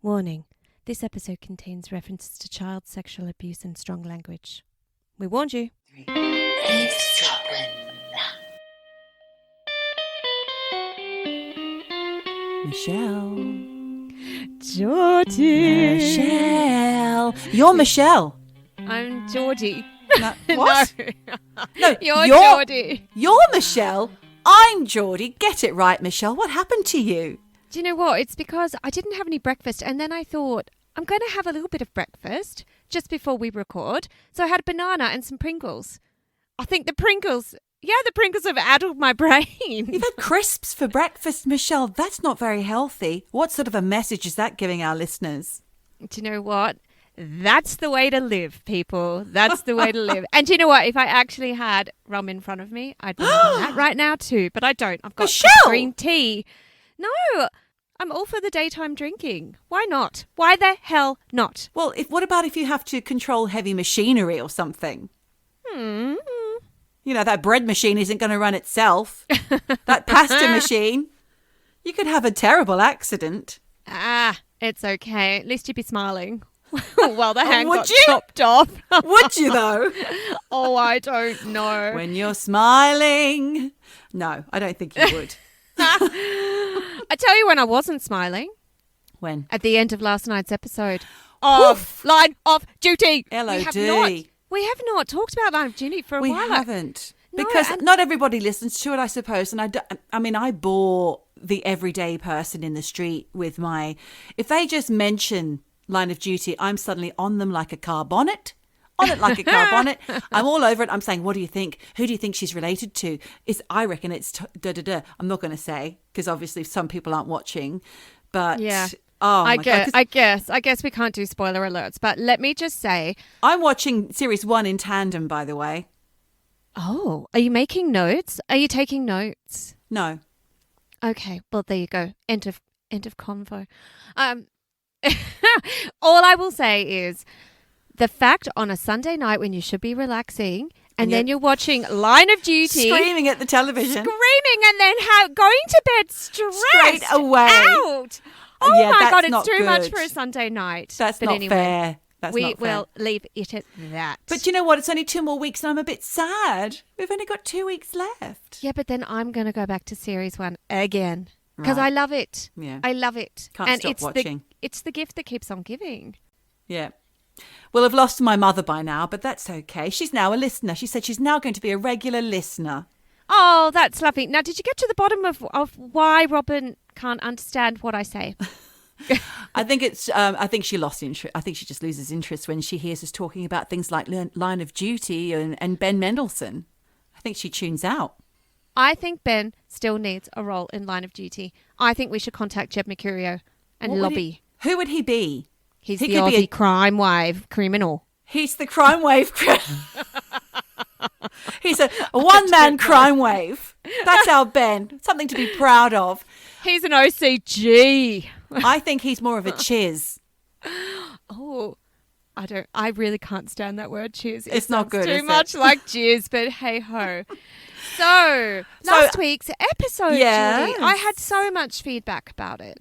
Warning, this episode contains references to child sexual abuse and strong language. We warned you. Eavesdroppin. Michelle. Geordie. Michelle. You're Michelle. I'm Geordie. No, what? No, No, you're Geordie. You're Michelle. I'm Geordie. Get it right, Michelle. What happened to you? Do you know what? It's because I didn't have any breakfast, and then I thought, I'm going to have a little bit of breakfast just before we record. So I had a banana and some Pringles. I think the Pringles have addled my brain. You've had crisps for breakfast, Michelle. That's not very healthy. What sort of a message is that giving our listeners? Do you know what? That's the way to live, people. That's the way to live. And do you know what? If I actually had rum in front of me, I'd be having that right now too. But I don't. I've got Michelle! green tea. No, I'm all for the daytime drinking. Why not? Why the hell not? Well, what about if you have to control heavy machinery or something? You know, that bread machine isn't going to run itself. That pasta machine. You could have a terrible accident. It's okay. At least you'd be smiling. Well, the hand Would got you? chopped off. Would you, though? Oh, I don't know. When you're smiling. No, I don't think you would. I tell you when I wasn't smiling. When? At the end of last night's episode of Line of Duty. LOD. We have not talked about Line of Duty for a We while. haven't. No, Because and- not everybody listens to it, I suppose. And I bore the everyday person in the street with my... If they just mention Line of Duty, I'm suddenly on them like a car bonnet. On it like a car bonnet. I'm all over it. I'm saying, what do you think? Who do you think she's related to? I reckon it's da-da-da. I'm not going to say, because obviously some people aren't watching. But... Yeah. Oh, my God. I guess we can't do spoiler alerts, but let me just say... I'm watching series 1 in tandem, by the way. Oh, are you making notes? Are you taking notes? No. Okay, well, there you go. End of convo. All I will say is the fact on a Sunday night when you should be relaxing and then you're watching Line of Duty. Screaming at the television. Screaming and then going to bed straight away. out. Oh Yeah, my that's God, it's not too much good. for a Sunday night. That's But not anyway, fair. That's we not fair. will leave it at that. But you know what? It's only 2 more weeks and I'm a bit sad. We've only got 2 weeks left. Yeah, but then I'm going to go back to series 1 again because Right. I love it. Yeah. I love it. Can't and stop it's watching. It's the gift that keeps on giving. Yeah. Well, I've lost my mother by now, but that's okay. She's now a listener. She said she's now going to be a regular listener. Oh, that's lovely. Now, did you get to the bottom of why Robin can't understand what I say? I think it's. I think she lost interest. I think she just loses interest when she hears us talking about things like Line of Duty and Ben Mendelsohn. I think she tunes out. I think Ben still needs a role in Line of Duty. I think we should contact Jeb Mercurio and What would lobby. Who would he be? He's He the could be Aussie crime wave criminal. He's the crime wave. He's a one-man crime wave. That's our Ben. Something to be proud of. He's an OCG. I think he's more of a chiz. Oh, I really can't stand that word, cheers. It's not good, Too is it? much like jizz, but hey ho. So, last week's episode, Yes. Julie, I had so much feedback about it.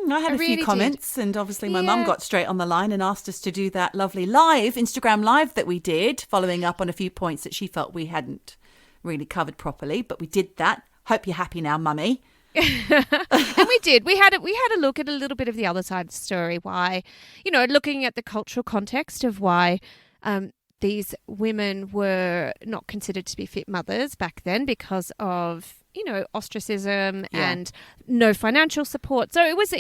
I had I a really few did. comments, and obviously my mum Yeah. got straight on the line and asked us to do that lovely Instagram live that we did, following up on a few points that she felt we hadn't really covered properly. But we did that. Hope you're happy now, Mummy. And we did. We had a look at a little bit of the other side of the story. Why, looking at the cultural context of why these women were not considered to be fit mothers back then because of ostracism and no financial support. So it was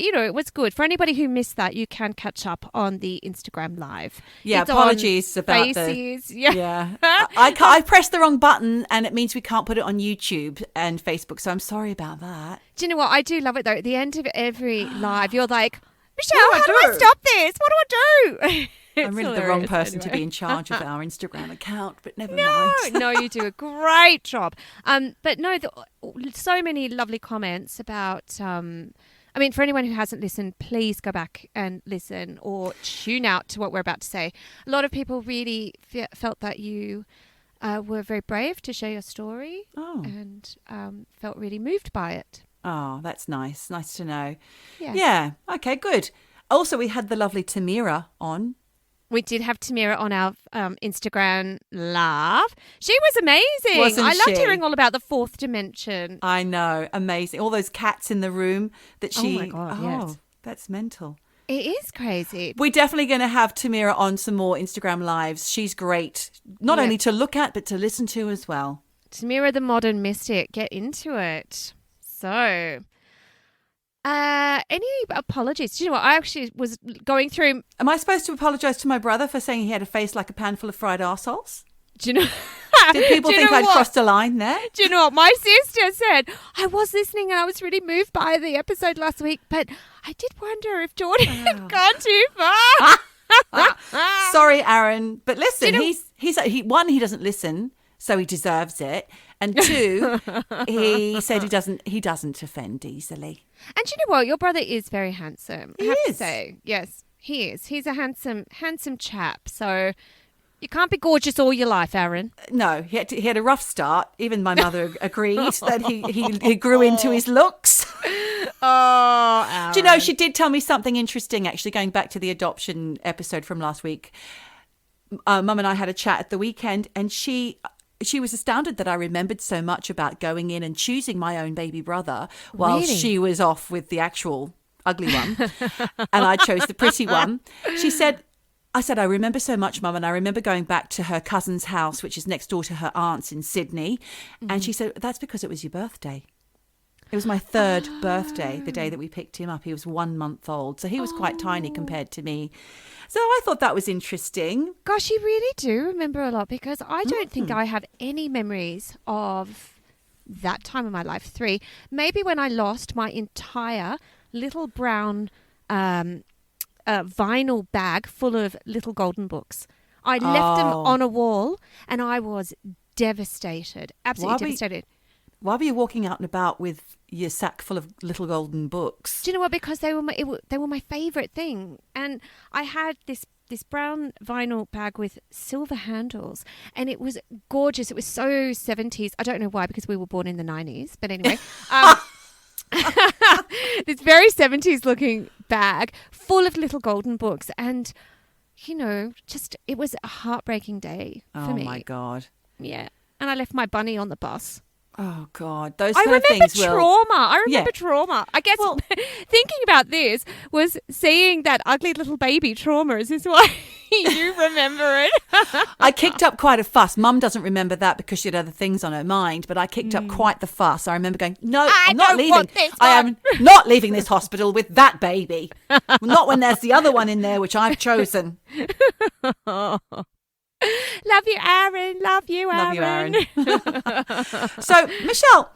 good for anybody who missed that. You can catch up on the Instagram live. Yeah, It's apologies on about Faces. Yeah, I pressed the wrong button, and it means we can't put it on YouTube and Facebook. So I'm sorry about that. Do you know what? I do love it though. At the end of every live, you're like, Michelle, What do I how do I do? stop this? What do I do? I'm really the wrong person to be in charge of our Instagram account, but never No, mind. no, you do a great job. But no, so many lovely comments about. For anyone who hasn't listened, please go back and listen or tune out to what we're about to say. A lot of people really felt that you were very brave to share your story and felt really moved by it. Oh, that's nice. Nice to know. Yeah. Yeah. Okay, good. Also, we had the lovely Tamira on. We did have Tamira on our Instagram live. She was amazing. Wasn't I loved she? hearing all about the fourth dimension. I know, amazing. All those cats in the room that she... Oh, my God, yes. That's mental. It is crazy. We're definitely going to have Tamira on some more Instagram lives. She's great, not only to look at, but to listen to as well. Tamira the Modern Mystic, get into it. So... any apologies? Do you know what? I actually was going through... Am I supposed to apologise to my brother for saying he had a face like a pan full of fried arseholes? Do you know... Did people think I'd crossed a line there? Do you know what? My sister said, I was listening and I was really moved by the episode last week, but I did wonder if Geordie had gone too far. Sorry, Aaron. But listen, Do you know- he doesn't listen, so he deserves it. And two, he said he doesn't offend easily. And do you know what? Your brother is very handsome. I have to is. say. Yes, he is. He's a handsome chap. So you can't be gorgeous all your life, Aaron. No, he had a rough start. Even my mother agreed that he grew into his looks. Oh, Aaron. Do you know, she did tell me something interesting, actually, going back to the adoption episode from last week. Mum and I had a chat at the weekend, and she was astounded that I remembered so much about going in and choosing my own baby brother while Really? she was off with the actual ugly one and I chose the pretty one. I said, I remember so much, Mum, and I remember going back to her cousin's house, which is next door to her aunt's in Sydney. And she said, that's because it was your birthday. It was my third birthday, the day that we picked him up. He was 1 month old. So he was quite tiny compared to me. So I thought that was interesting. Gosh, you really do remember a lot, because I don't think I have any memories of that time of my life. 3, maybe when I lost my entire little brown vinyl bag full of little golden books. I left them on a wall and I was devastated, absolutely devastated. Why were you walking out and about with your sack full of little golden books? Do you know what? Because they were my favourite thing, and I had this brown vinyl bag with silver handles, and it was gorgeous. It was so 70s. I don't know why, because we were born in the 90s, but anyway. This very 70s looking bag full of little golden books, and you know, just it was a heartbreaking day for me. Oh my God. Yeah, and I left my bunny on the bus. Oh God, those I kind of remember things will... trauma. I remember trauma. I guess thinking about this was seeing that ugly little baby trauma. Is this why you remember it? I kicked up quite a fuss. Mum doesn't remember that because she had other things on her mind, but I kicked up quite the fuss. I remember going, no, I'm not leaving. I am not leaving this hospital with that baby. Not when there's the other one in there, which I've chosen. Love you, Aaron. Love you, Aaron. So, Michelle,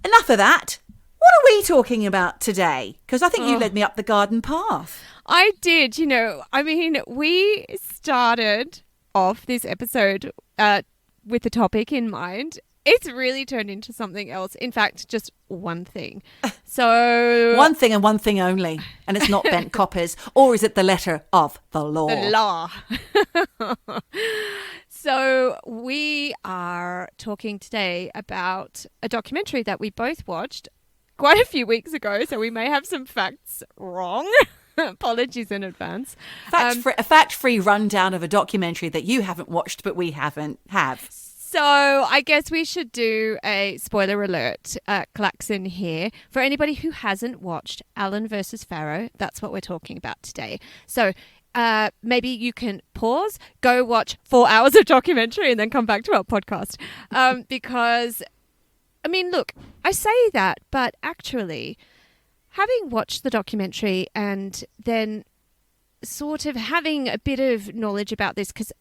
enough of that. What are we talking about today? Because I think you led me up the garden path. I did. You know, I mean, we started off this episode with the topic in mind. It's really turned into something else. In fact, just one thing. So one thing and one thing only. And it's not bent coppers. Or is it the letter of the law? The law. So we are talking today about a documentary that we both watched quite a few weeks ago. So we may have some facts wrong. Apologies in advance. A fact-free rundown of a documentary that you haven't watched but we have. So I guess we should do a spoiler alert klaxon here for anybody who hasn't watched Allen versus Farrow. That's what we're talking about today. So maybe you can pause, go watch 4 hours of documentary and then come back to our podcast. Because, I mean, look, I say that, but actually having watched the documentary and then sort of having a bit of knowledge about this, because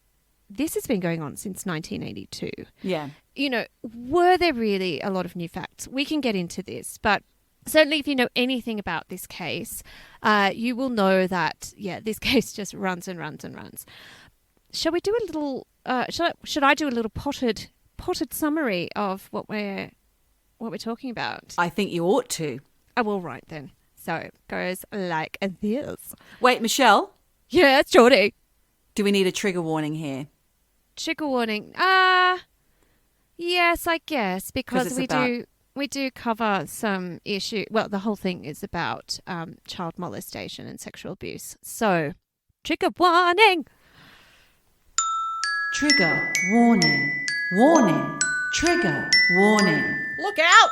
this has been going on since 1982. Yeah. You know, were there really a lot of new facts? We can get into this, but certainly if you know anything about this case, you will know that, this case just runs and runs and runs. Shall we do a little, should I do a little potted summary of what we're talking about? I think you ought to. I will write then. So it goes like this. Wait, Michelle? Yeah, it's Geordie. Do we need a trigger warning here? Trigger warning. Yes, I guess, because we do. we do cover some issue. Well, the whole thing is about child molestation and sexual abuse. So, trigger warning. Trigger warning. Warning. Trigger warning. Look out!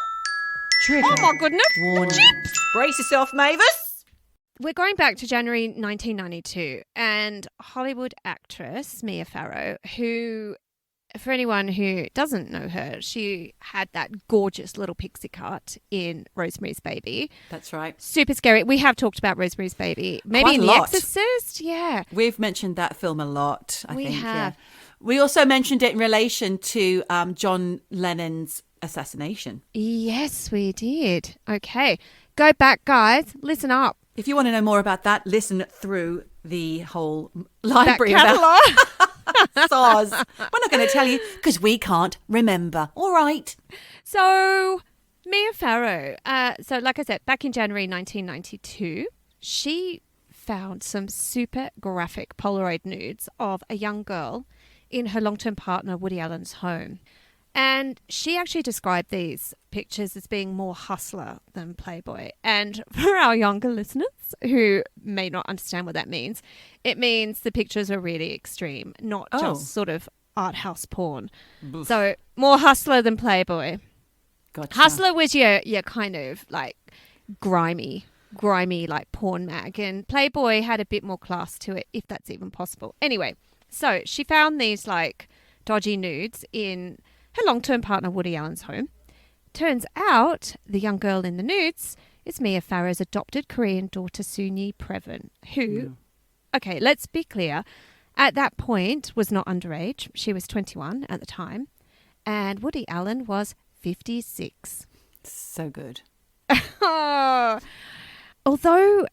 Trigger Oh my goodness. warning. Brace yourself, Mavis. We're going back to January 1992, and Hollywood actress Mia Farrow, who, for anyone who doesn't know her, she had that gorgeous little pixie cut in Rosemary's Baby. That's right. Super scary. We have talked about Rosemary's Baby. Maybe Quite a in The lot. Exorcist. Yeah. We've mentioned that film a lot, I We think. have. Yeah. We also mentioned it in relation to John Lennon's assassination. Yes, we did. Okay. Go back, guys. Listen up. If you want to know more about that, listen through the whole That library of catalogue. SARS. We're not going to tell you because we can't remember. All right. So, Mia Farrow, so like I said, back in January 1992, she found some super graphic Polaroid nudes of a young girl in her long-term partner Woody Allen's home. And she actually described these pictures as being more hustler than Playboy. And for our younger listeners who may not understand what that means, it means the pictures are really extreme, not just sort of art house porn. Boof. So more hustler than Playboy. Gotcha. Hustler was your kind of like grimy like porn mag, and Playboy had a bit more class to it, if that's even possible. Anyway, so she found these like dodgy nudes in her long-term partner Woody Allen's home. Turns out the young girl in the nudes is Mia Farrow's adopted Korean daughter Soon-Yi Previn, who, okay, let's be clear, at that point was not underage. She was 21 at the time, and Woody Allen was 56. So good. Although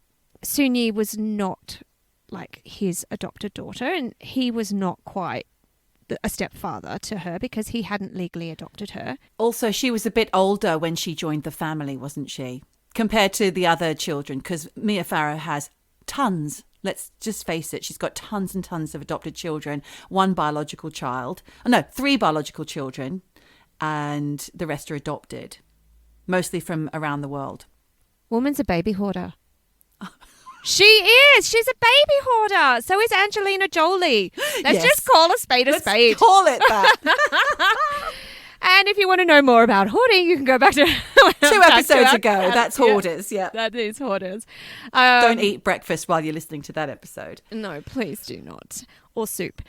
Soon-Yi was not like his adopted daughter, and he was not quite a stepfather to her because he hadn't legally adopted her. Also, she was a bit older when she joined the family, wasn't she? Compared to the other children, because Mia Farrow has tons. Let's just face it, she's got tons and tons of adopted children, one biological child. Oh, no, 3 biological children, and the rest are adopted, mostly from around the world. Woman's a baby hoarder. She is. She's a baby hoarder. So is Angelina Jolie. Let's Yes. just call a spade a Let's spade. call it that. And if you want to know more about hoarding, you can go back to 2 back to episodes our- ago. That's hoarders, yeah. That is hoarders. Don't eat breakfast while you're listening to that episode. No, please do not. Or soup.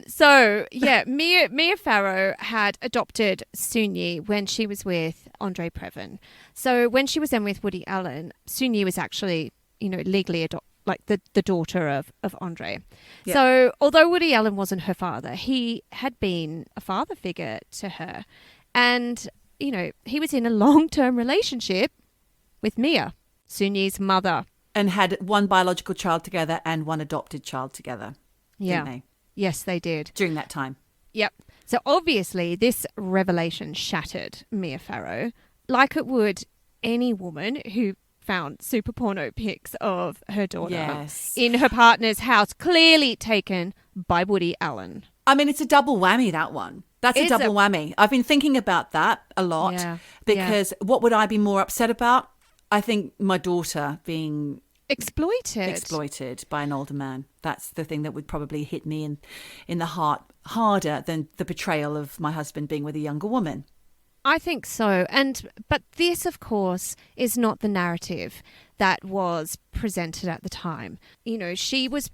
So, yeah, Mia Farrow had adopted Soon-Yi when she was with Andre Previn. So when she was then with Woody Allen, Soon-Yi was actually, legally the daughter of Andre. Yeah. So although Woody Allen wasn't her father, he had been a father figure to her. And, he was in a long-term relationship with Mia, Soon-Yi's mother. And had one biological child together and one adopted child together. Yeah. Didn't they? Yes, they did. During that time. Yep. So obviously this revelation shattered Mia Farrow, like it would any woman who found super porno pics of her daughter Yes. in her partner's house, clearly taken by Woody Allen. I mean, it's a double whammy, that one. That's a It's double whammy. I've been thinking about that a lot Yeah. because what would I be more upset about? I think my daughter being exploited by an older man. That's the thing that would probably hit me in the heart harder than the betrayal of my husband being with a younger woman. I think so. But this, of course, is not the narrative that was presented at the time. She was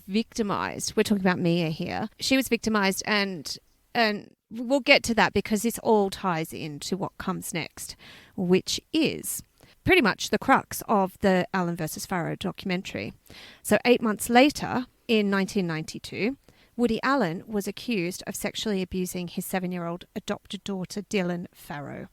victimized. We're talking about Mia here. She was victimized, and we'll get to that because this all ties into what comes next, which is pretty much the crux of the Allen versus Farrow documentary. So 8 months later, in 1992, Woody Allen was accused of sexually abusing his 7-year-old adopted daughter, Dylan Farrow,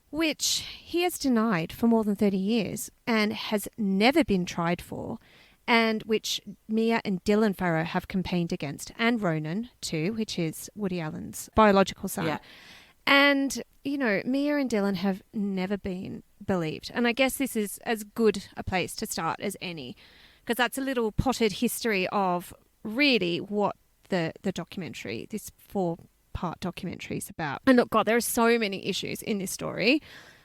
which he has denied for more than 30 years and has never been tried for, and which Mia and Dylan Farrow have campaigned against, and Ronan too, which is Woody Allen's biological son. Yeah. And, Mia and Dylan have never been believed. And I guess this is as good a place to start as any, because that's a little potted history of really what the documentary, this 8-part documentary is about. And look, God, there are so many issues in this story,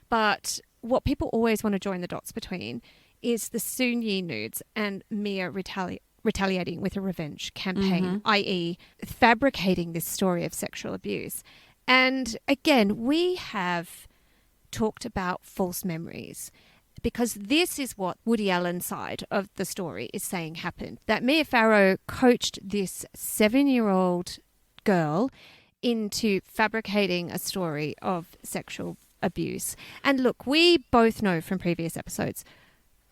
but what people always want to join the dots between is the Soon-Yi nudes and Mia retaliating with a revenge campaign, i.e. fabricating this story of sexual abuse. And again, we have talked about false memories, because this is what Woody Allen's side of the story is saying happened. That Mia Farrow coached this 7-year-old girl into fabricating a story of sexual abuse. And look, we both know from previous episodes,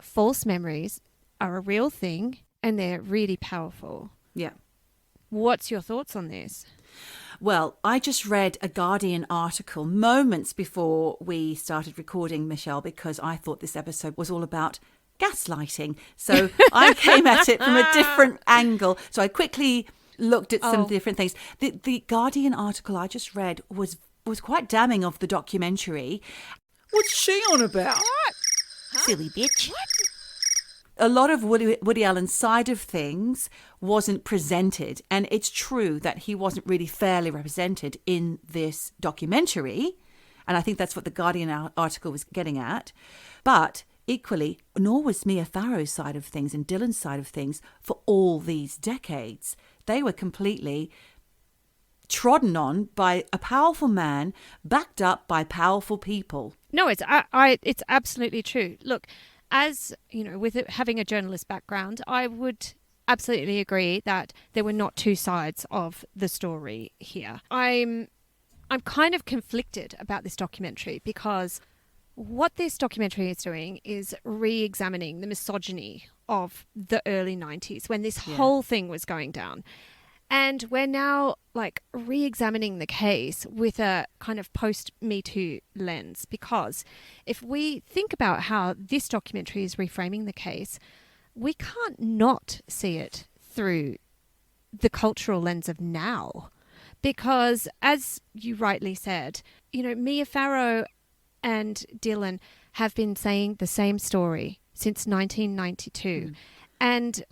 false memories are a real thing and they're really powerful. Yeah. What's your thoughts on this? Well, I just read a Guardian article moments before we started recording, Michelle, because I thought this episode was all about gaslighting. So I came at it from a different angle. So I quickly looked at some different things. The Guardian article I just read was quite damning of the documentary. What's she on about? Silly bitch. A lot of Woody Allen's side of things wasn't presented. And it's true that he wasn't really fairly represented in this documentary. And I think that's what the Guardian article was getting at. But equally, nor was Mia Farrow's side of things and Dylan's side of things for all these decades. They were completely trodden on by a powerful man backed up by powerful people. No, it's absolutely true. Look, as you know, with it, having a journalist background, I would absolutely agree that there were not two sides of the story here. I'm kind of conflicted about this documentary, because what this documentary is doing is re-examining the misogyny of the early 90s when this whole thing was going down. And we're now like re-examining the case with a kind of post-Me Too lens, because if we think about how this documentary is reframing the case, we can't not see it through the cultural lens of now. Because as you rightly said, you know, Mia Farrow and Dylan have been saying the same story since 1992. And,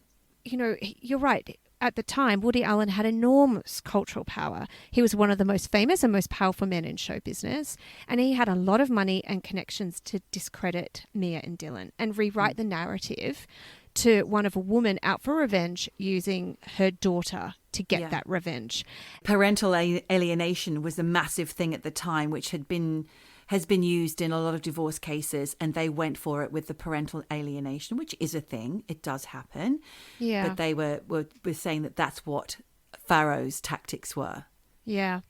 you know, you're right. At the time, Woody Allen had enormous cultural power. He was one of the most famous and most powerful men in show business, and he had a lot of money and connections to discredit Mia and Dylan and rewrite the narrative to one of a woman out for revenge using her daughter to get that revenge. Parental alienation was a massive thing at the time, which has been used in a lot of divorce cases, and they went for it with the parental alienation, which is a thing. It does happen. Yeah. But they were saying that that's what Farrow's tactics were. Yeah.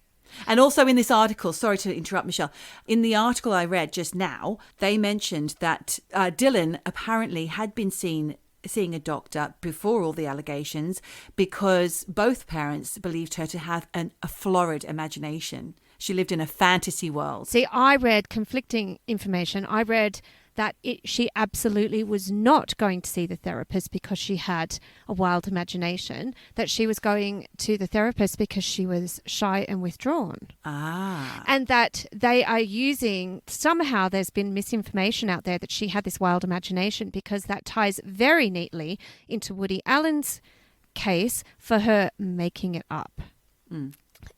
And also in this article, sorry to interrupt, Michelle, in the article I read just now, they mentioned that Dylan apparently had been seeing a doctor before all the allegations, because both parents believed her to have a florid imagination. She lived in a fantasy world. See, I read conflicting information. I read that she absolutely was not going to see the therapist because she had a wild imagination, that she was going to the therapist because she was shy and withdrawn. Ah. And that they are using, somehow there's been misinformation out there that she had this wild imagination, because that ties very neatly into Woody Allen's case for her making it up.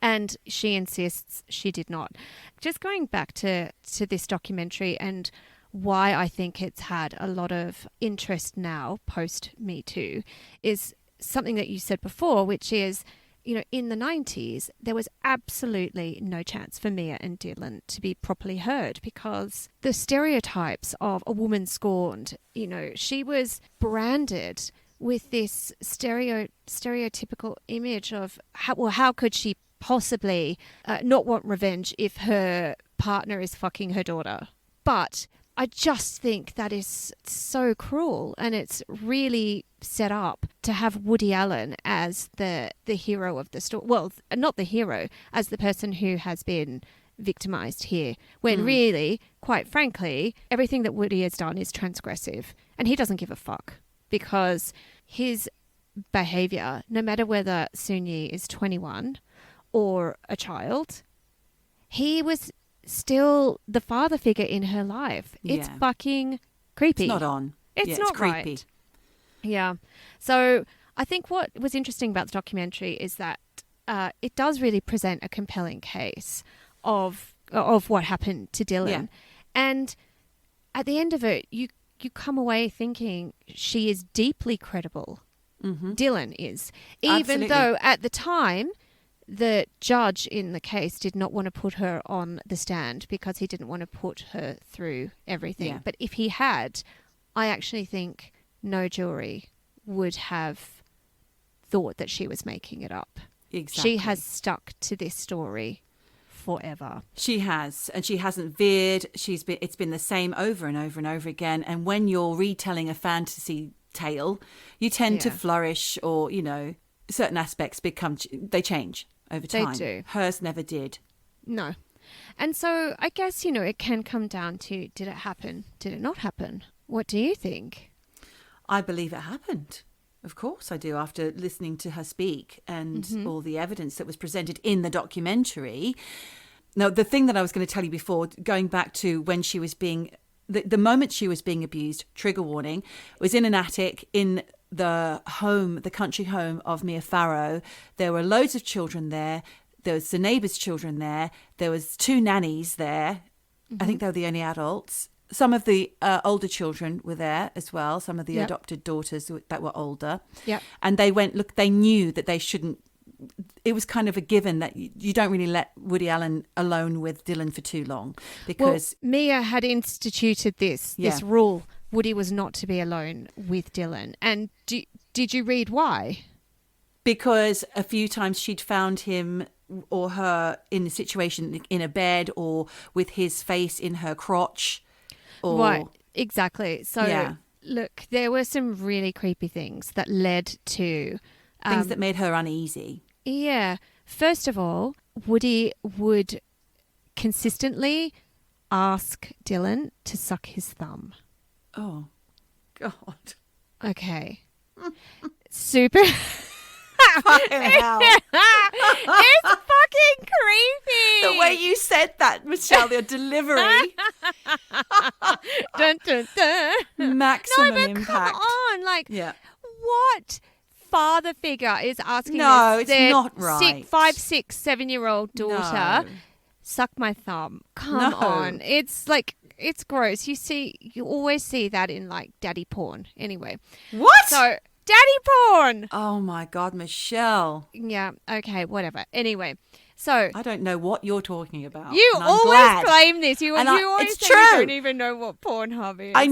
And she insists she did not. Just going back to this documentary and why I think it's had a lot of interest now post Me Too is something that you said before, which is, you know, in the 90s, there was absolutely no chance for Mia and Dylan to be properly heard, because the stereotypes of a woman scorned, you know, she was branded with this stereotypical image of how could she possibly not want revenge if her partner is fucking her daughter. But I just think that is so cruel, and it's really set up to have Woody Allen as the hero of the story. Well, not the hero, as the person who has been victimized here, when really, quite frankly, everything that Woody has done is transgressive, and he doesn't give a fuck, because his behavior, no matter whether Soon-Yi is 21 or a child, he was still the father figure in her life. It's fucking creepy. It's not on. It's not creepy. Right. Yeah. So I think what was interesting about the documentary is that it does really present a compelling case of what happened to Dylan. Yeah. And at the end of it, you come away thinking she is deeply credible. Mm-hmm. Dylan is. Even Absolutely. though at the time, the judge in the case did not want to put her on the stand because he didn't want to put her through everything. Yeah. But if he had, I actually think no jury would have thought that she was making it up. Exactly. She has stuck to this story forever. She has, and she hasn't veered. It's been the same over and over and over again. And when you're retelling a fantasy tale, you tend to Yeah. flourish, or certain aspects they change over They time. do. Hers never did. No. And so I guess, it can come down to, did it happen? Did it not happen? What do you think? I believe it happened. Of course I do, after listening to her speak and all the evidence that was presented in the documentary. Now, the thing that I was going to tell you before, going back to when she was being, the moment she was being abused, trigger warning, was in an attic in the country home of Mia Farrow. There were loads of children there. There was the neighbours' children there. There was 2 nannies there. I think they were the only adults. Some of the older children were there as well. Some of the Yep. adopted daughters that were older. Yep. And they knew that they shouldn't. It was kind of a given that you don't really let Woody Allen alone with Dylan for too long, because Mia had instituted this rule. Woody was not to be alone with Dylan. And did you read why? because a few times she'd found him or her in a situation in a bed or with his face in her crotch. Or, Right, exactly. So, Yeah. look, there were some really creepy things that led to... things that made her uneasy. Yeah. First of all, Woody would consistently ask Dylan to suck his thumb. Oh, God. Okay. Super... Fucking hell. It's fucking creepy. The way you said that, Michelle, your delivery. Dun, dun, dun. Maximum No, but impact. come on. Like, Yeah. what father figure is asking No, it's their not right. 5, 6, 7-year-old daughter, No. suck my thumb? Come No. on. It's like, it's gross. You always see that in like daddy porn. Anyway. What? So, daddy porn. Oh, my God, Michelle. Yeah. Okay. Whatever. Anyway. So, I don't know what you're talking about. you and I'm always glad. claim this. You And always it's say you true. don't even know what Pornhub is. I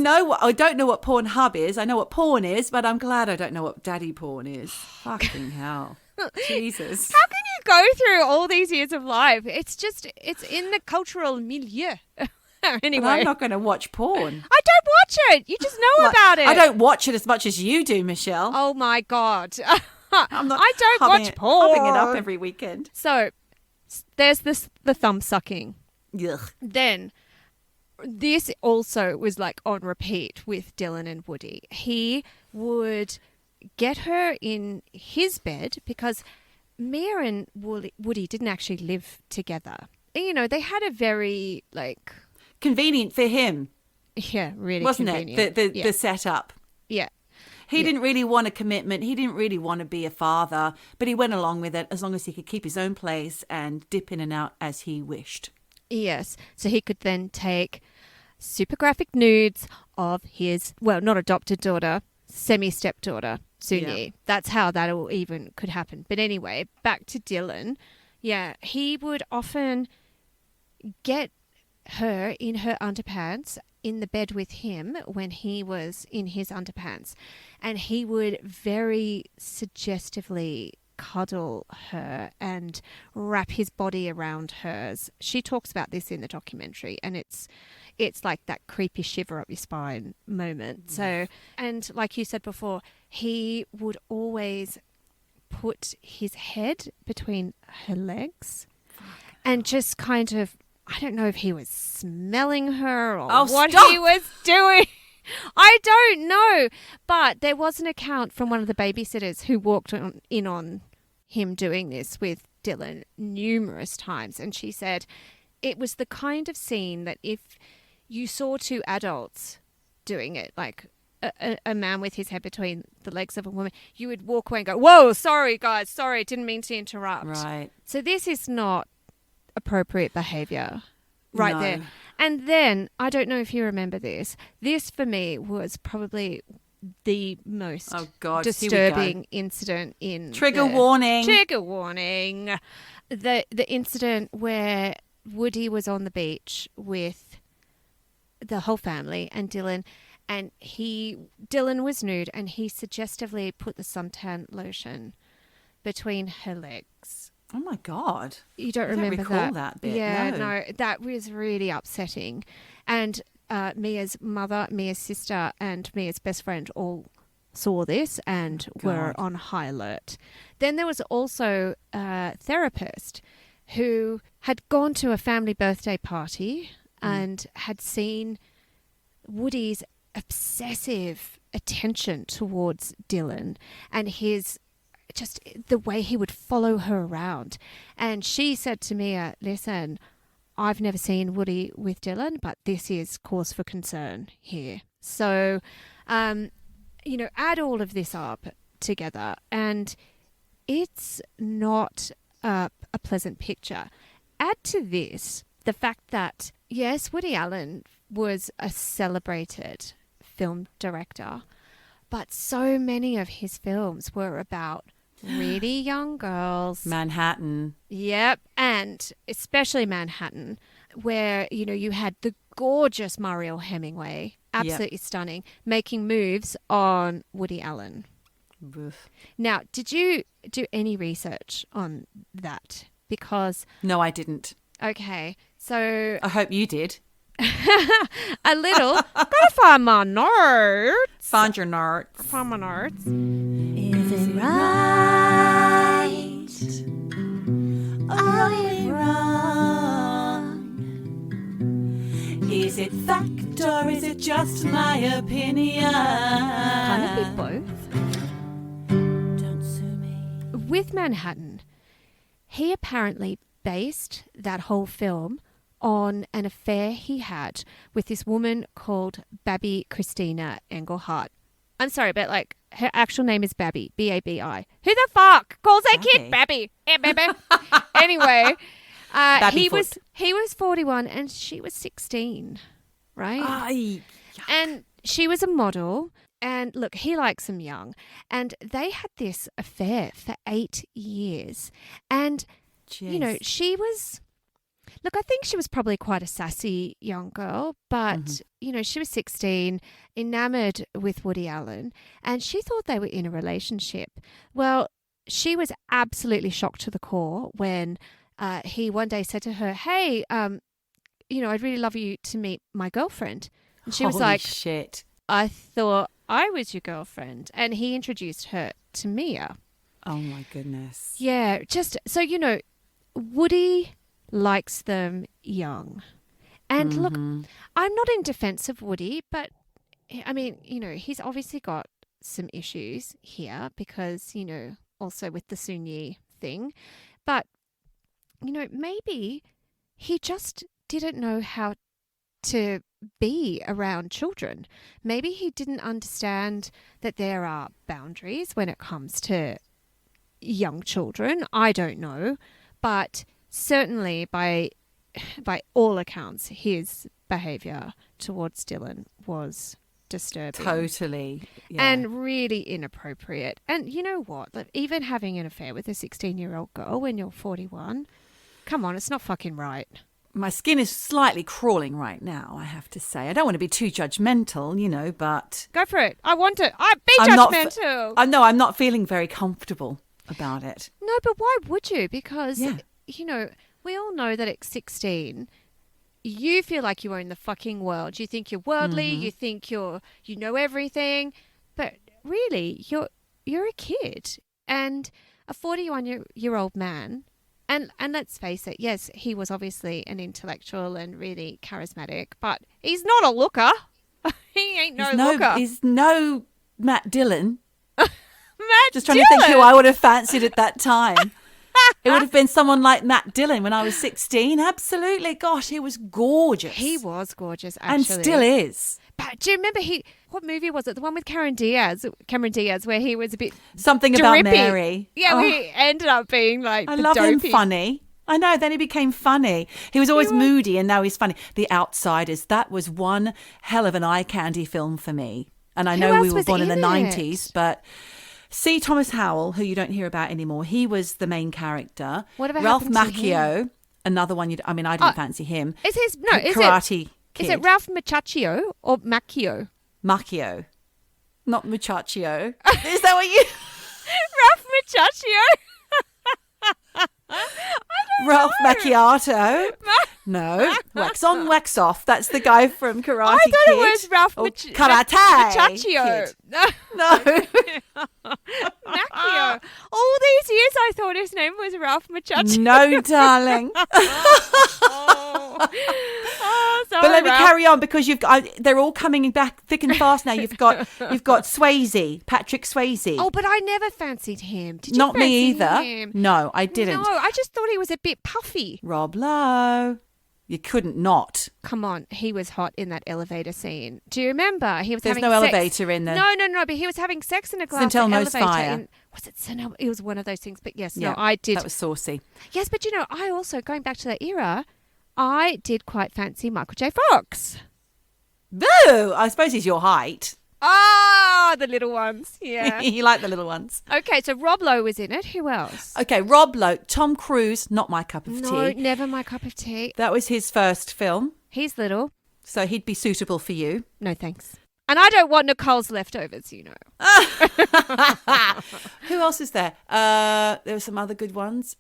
don't know what Pornhub is. I know what porn is, but I'm glad I don't know what daddy porn is. Fucking hell. Jesus. How can you go through all these years of life? It's in the cultural milieu. Anyway. But I'm not going to watch porn. I don't watch it. You just know about it. I don't watch it as much as you do, Michelle. Oh my God. I'm not I don't hubbing watch porn. Hubbing it up every weekend. So there's the thumb sucking. Ugh. Then this also was like on repeat with Dylan and Woody. He would get her in his bed because Mia and Woody didn't actually live together. You know, they had a very like... Convenient for him, Yeah, really wasn't convenient. it? Yeah. The setup. Yeah. He didn't really want a commitment. He didn't really want to be a father, but he went along with it as long as he could keep his own place and dip in and out as he wished. Yes. So he could then take super graphic nudes of his, well, not adopted daughter, semi-stepdaughter, Sunyi. Yeah. That's how that all even could happen. But anyway, back to Dylan. Yeah, he would often get her in her underpants in the bed with him when he was in his underpants, and he would very suggestively cuddle her and wrap his body around hers. She talks about this in the documentary, and it's like that creepy shiver up your spine moment. So, and like you said before, he would always put his head between her legs and just kind of, I don't know if he was smelling her or what stop. he was doing. I don't know. But there was an account from one of the babysitters who walked in on him doing this with Dylan numerous times. And she said it was the kind of scene that if you saw 2 adults doing it, like a man with his head between the legs of a woman, you would walk away and go, whoa, sorry, guys, sorry, didn't mean to interrupt. Right. So this is not appropriate behavior right No. there. And then, I don't know if you remember this. This, for me, was probably the most Oh, God. disturbing incident in... Trigger warning. Trigger warning. The incident where Woody was on the beach with the whole family and Dylan, and Dylan was nude, and he suggestively put the suntan lotion between her legs. Oh, my God. You don't I don't remember recall that bit, Yeah, no. that was really upsetting. And Mia's mother, Mia's sister, and Mia's best friend all saw this and were on high alert. Then there was also a therapist who had gone to a family birthday party and had seen Woody's obsessive attention towards Dylan and his just the way he would follow her around. And she said to Mia, listen, I've never seen Woody with Dylan, but this is cause for concern here. So, add all of this up together and it's not a pleasant picture. Add to this the fact that, yes, Woody Allen was a celebrated film director, but so many of his films were about really young girls. Manhattan. Yep. And especially Manhattan, where, you had the gorgeous Mariel Hemingway, absolutely stunning, making moves on Woody Allen. Oof. Now, did you do any research on that? Because, No, I didn't. okay, so I hope you did. a little, gotta find my notes. Find your notes. Find my notes. Is it right? Are we wrong? Is it fact or is it just my opinion? Kind of be both. Don't sue me. With Manhattan, he apparently based that whole film on an affair he had with this woman called Babby Christina Engelhardt. I'm sorry, but her actual name is Babby, B-A-B-I. Who the fuck calls their kid Babby? Hey, baby. Anyway, he was 41 and she was 16, right? Ay, And she was a model. And look, he likes them young. And they had this affair for 8 years. And, jeez. she was... Look, I think she was probably quite a sassy young girl, but, she was 16, enamored with Woody Allen, and she thought they were in a relationship. Well, she was absolutely shocked to the core when he one day said to her, hey, I'd really love you to meet my girlfriend. And she was Holy like, shit. I thought I was your girlfriend. And he introduced her to Mia. Oh, my goodness. Yeah, just so Woody likes them young. And look, I'm not in defense of Woody, but I mean, he's obviously got some issues here because, also with the Sunyi thing. But, maybe he just didn't know how to be around children. Maybe he didn't understand that there are boundaries when it comes to young children. I don't know. But certainly, by all accounts, his behaviour towards Dylan was disturbing. Totally. Yeah. And really inappropriate. And you know what? Even having an affair with a 16-year-old girl when you're 41, come on, it's not fucking right. My skin is slightly crawling right now, I have to say. I don't want to be too judgmental, but... Go for it. I want it. Be I'm judgmental. I'm not feeling very comfortable about it. No, but why would you? Because, Yeah. we all know that at 16, you feel like you own the fucking world. You think you're worldly. You think you know everything. But really, you're a kid. And a 41-year-old man, and let's face it, yes, he was obviously an intellectual and really charismatic, but he's not a looker. He ain't no looker. He's no Matt Dillon. Matt Just trying to think who I would have fancied at that time. It would have been someone like Matt Dillon when I was 16. Absolutely. Gosh, he was gorgeous. He was gorgeous, actually. And still is. But do you remember what movie was it? The one with Cameron Diaz, where he was a bit Something about drippy. Mary. Yeah, Oh, he ended up being like I the love him dopey. funny. I know, then he became funny. He was always moody and now he's funny. The Outsiders, that was one hell of an eye candy film for me. And I Who know we else were was born in the in 90s, it? but C. Thomas Howell, who you don't hear about anymore, he was the main character. Whatever Ralph happened to Macchio, another one I didn't fancy him. Is his Karate Kid. Is it Ralph Macchio or Macchio? Macchio. Not Muchacho. Is that what you... Ralph Macchio. Ralph Macchiato? No. Wax on, wax off. That's the guy from Karate I Kid. thought it was Ralph Or Macchio. Karate No. Kid. Macchio. All these years I thought his name was Ralph Macchio. No, darling. Sorry, But let me Ralph. carry on because they're all coming back thick and fast now. You've got Swayze, Patrick Swayze. Oh, but I never fancied him. Did you Not me fancy either. him? No, I didn't. No, I just thought he was a bit puffy. Rob Lowe. You couldn't not. Come on, he was hot in that elevator scene. Do you remember? He was There's having no sex. elevator in there. No, but he was having sex in a glass St. Elmo's elevator. Fire. Was it St. Elmo? It was one of those things. But yes, Yeah, no, I did. That was saucy. Yes, but I also, going back to that era, I did quite fancy Michael J. Fox. Boo! I suppose he's your height. Ah, the little ones. Yeah. You like the little ones. Okay, so Rob Lowe was in it. Who else? Okay, Rob Lowe. Tom Cruise, not my cup of No, tea. never my cup of tea. That was his first film, He's little. so he'd be suitable for you. No, thanks. And I don't want Nicole's leftovers, Who else is there? There were some other good ones.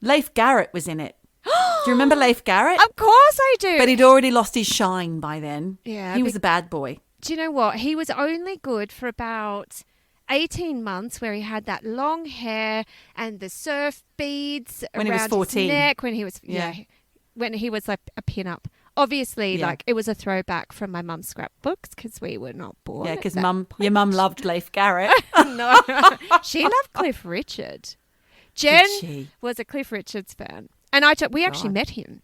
Leif Garrett was in it. Do you remember Leif Garrett? Of course I do. But he'd already lost his shine by then. Yeah, He was a bad boy. Do you know what? He was only good for about 18 months where he had that long hair and the surf beads When he was around 14. his neck when he was Yeah. when he was like a pin-up. Obviously, Yeah. like it was a throwback from my mum's scrapbooks because we were not born. Yeah, at because that your mum loved Leif Garrett. No, she loved Cliff Richard. Jen she? was a Cliff Richards fan, and we actually God. met him.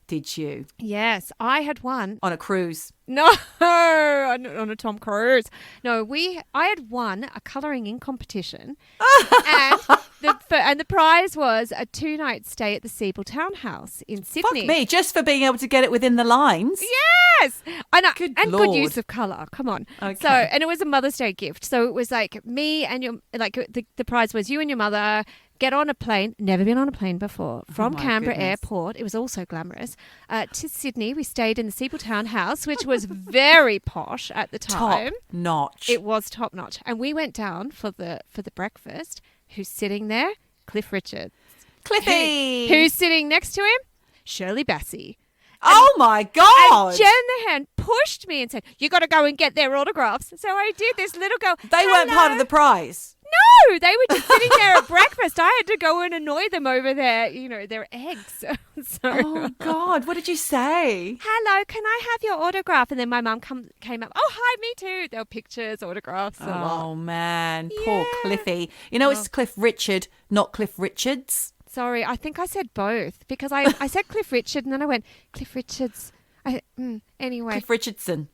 Did you? Yes, I had one. On a cruise. No, on a Tom Cruise. No, I had won a colouring in competition, and the prize was a 2-night stay at the Siebel Townhouse in Sydney. Fuck me, just for being able to get it within the lines. Yes, and Good good Lord. use of colour. Come on. Okay. So, and it was a Mother's Day gift. So it was like me and the prize was you and your mother. Get on a plane, never been on a plane before, from my Canberra goodness. Airport. It was also glamorous. To Sydney, we stayed in the Siebel Townhouse, which was very posh at the time. Top notch. It was top notch. And we went down for the breakfast. Who's sitting there? Cliff Richard. Cliffy. Who's sitting next to him? Shirley Bassey. Oh my God. And Jen the hand pushed me and said, "You got to go and get their autographs." So I did. This little girl. They weren't part of the prize. No, they were just sitting there at breakfast. I had to go and annoy them over their eggs. So, Oh God, what did you say? hello, can I have your autograph? And then my mum came up. Oh, hi, me too. There were pictures, autographs, a lot. Oh man, poor Yeah. Cliffy. You know it's Cliff Richard, not Cliff Richards. Sorry, I think I said both because I said Cliff Richard and then I went Cliff Richards. Anyway, Cliff Richardson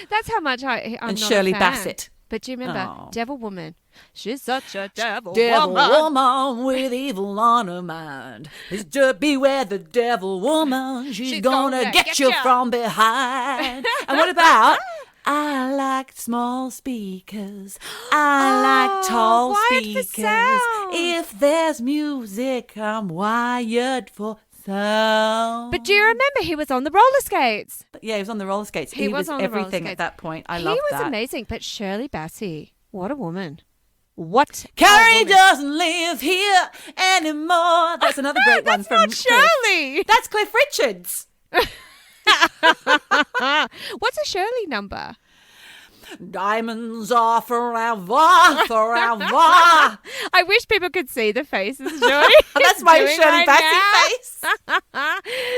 that's how much I'm and not Shirley a fan. Bassett. But do you remember Oh. Devil Woman? She's such a devil Devil woman. woman with evil on her mind. Beware the devil woman. She's gonna get you ya. from behind. And what about? I like small speakers. I like tall wired for speakers. sound. If there's music, I'm wired for sound. But do you remember he was on the roller skates? Yeah, he was on the roller skates. He was on the roller everything skates. at that point. I he love was that. amazing. But Shirley Bassey, what a woman. What a Carrie woman. doesn't live here anymore. That's another great one That's from not Cliff. Shirley. That's Cliff Richards. What's a Shirley number? Diamonds are forever, forever. I wish people could see the faces Shirley That's is my doing Shirley right Bassey now. face.